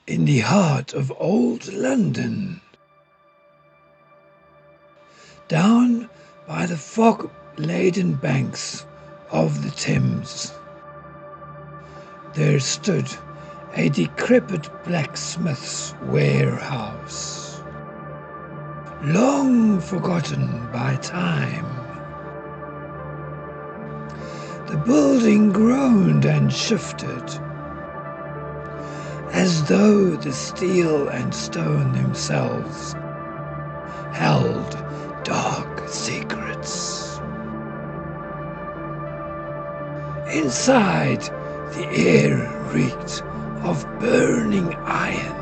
in the heart of old London, down by the fog-laden banks of the Thames, there stood a decrepit blacksmith's warehouse, long forgotten by time. The building groaned and shifted, as though the steel and stone themselves held dark secrets. Inside, the air reeked of burning iron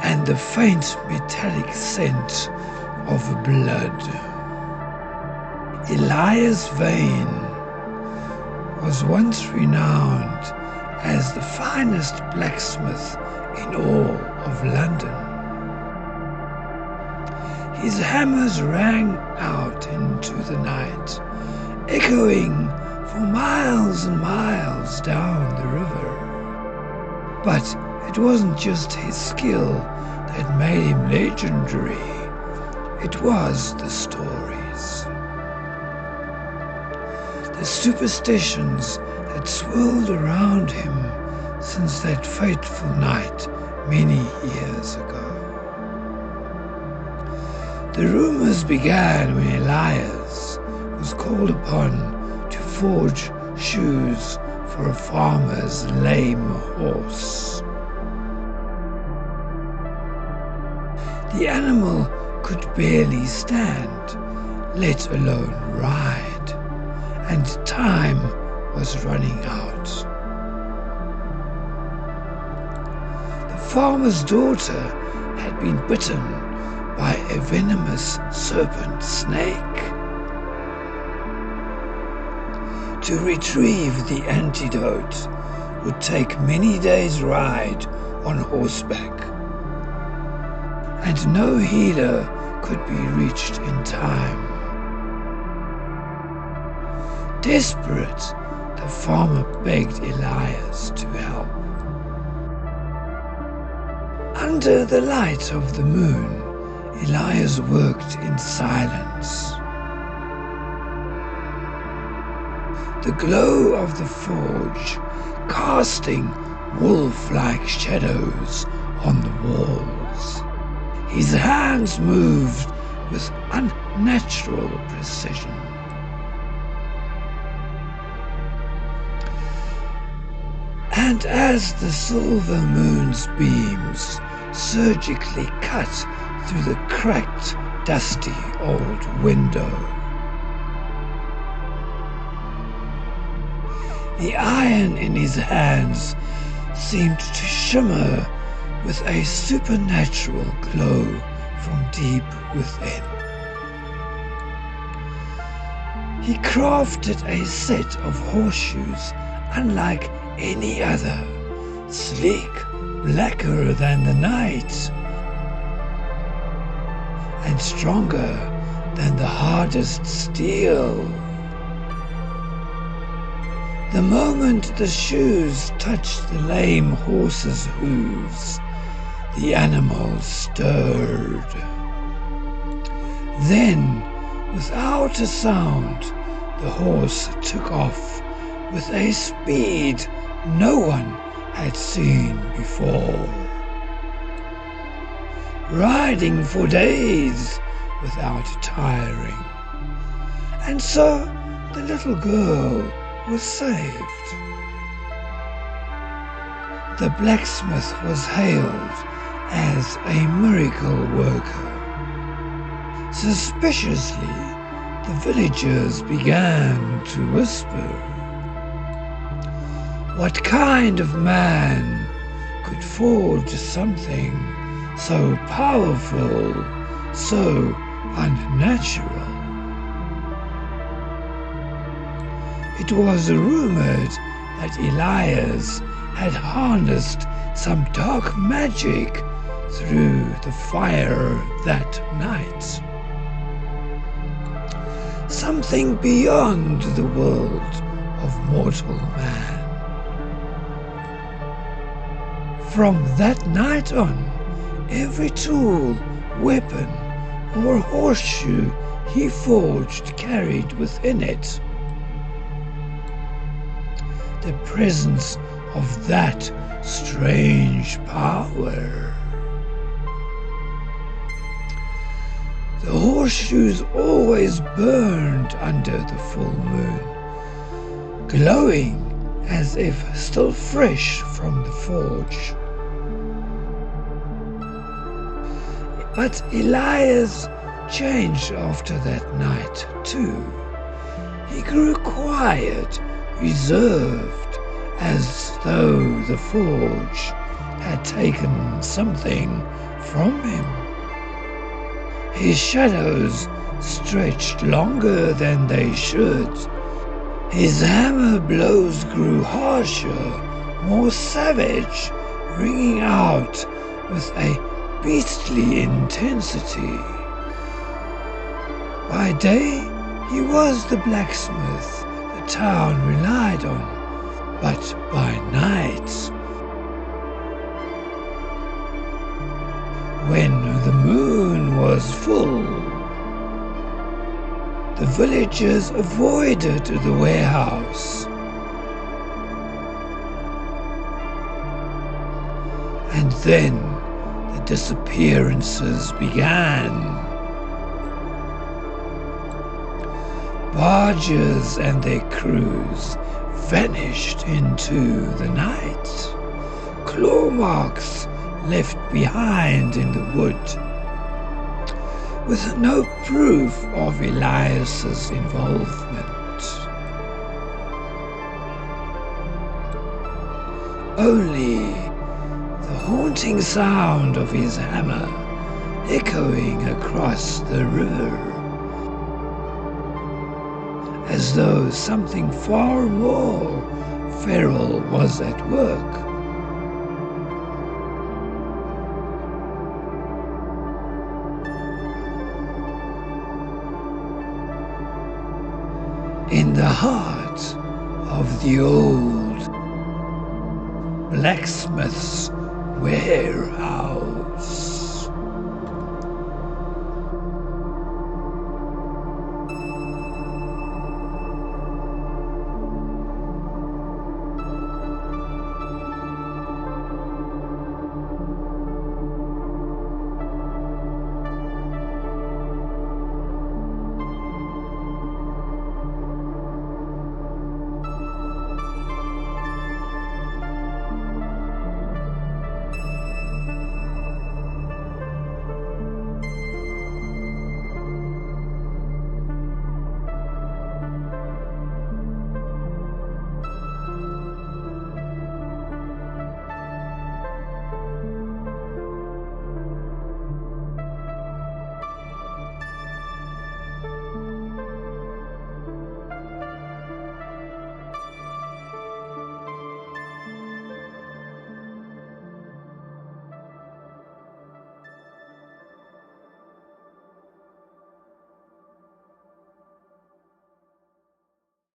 and the faint metallic scent of blood. Elias Vane was once renowned as the finest blacksmith in all of London. His hammers rang out into the night, echoing for miles and miles down the river. But it wasn't just his skill that made him legendary, it was the stories. The superstitions had swirled around him since that fateful night many years ago. The rumors began when Elias was called upon to forge shoes for a farmer's lame horse. The animal could barely stand, let alone ride, and time was running out. The farmer's daughter had been bitten by a venomous serpent snake. To retrieve the antidote would take many days' ride on horseback, and no healer could be reached in time. Desperate, the farmer begged Elias to help. Under the light of the moon, Elias worked in silence. The glow of the forge casting wolf-like shadows on the walls. His hands moved with unnatural precision. And as the silver moon's beams surgically cut through the cracked, dusty old window, the iron in his hands seemed to shimmer with a supernatural glow from deep within. He crafted a set of horseshoes unlike any other, sleek, blacker than the night, and stronger than the hardest steel. The moment the shoes touched the lame horse's hooves, the animal stirred. Then, without a sound, the horse took off with a speed no one had seen before, riding for days without tiring. And so the little girl was saved. The blacksmith was hailed as a miracle worker. Suspiciously, the villagers began to whisper, what kind of man could forge something so powerful, so unnatural? It was rumored that Elias had harnessed some dark magic through the fire that night. Something beyond the world of mortal man. From that night on, every tool, weapon, or horseshoe he forged carried within it the presence of that strange power. The horseshoes always burned under the full moon, glowing as if still fresh from the forge. But Elias changed after that night too. He grew quiet, reserved, as though the forge had taken something from him. His shadows stretched longer than they should. His hammer blows grew harsher, more savage, ringing out with a beastly intensity. By day, he was the blacksmith the town relied on, but by night, when the moon was full, the villagers avoided the warehouse, and then the disappearances began. Barges and their crews vanished into the night. Claw marks left behind in the wood, with no proof of Elias's involvement. Only the haunting sound of his hammer echoing across the river, as though something far more feral was at work. In the heart of the old blacksmith's warehouse.